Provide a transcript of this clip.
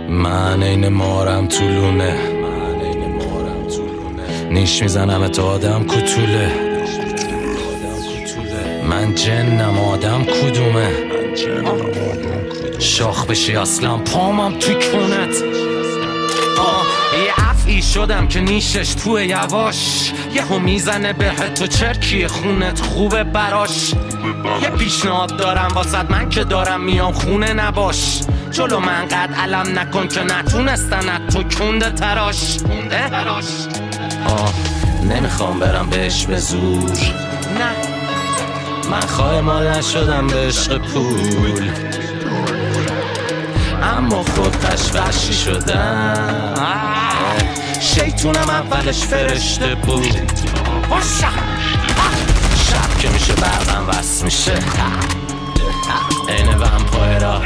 من این مارم طولونه، نیش میزنم ات آدم کتوله. من جنم آدم کدومه، شاخ بشی اصلا پامم تو کونت. یه افعی شدم که نیشش توی یواش، یهو میزنه به تو چرکی خونت خوبه براش. یه پیشنهاد دارم واسد من که دارم میام خونه نباش، جلو من قد علم نکن که نتونستن تو کنده تراش. نمیخوام برم بهش به زور، نه من خواهی مال نشدم به عشق پول، اما خودش وحشی شدم. شیطونم اولش فرشته بود، شب که میشه برقم وصل میشه، این ومپایرا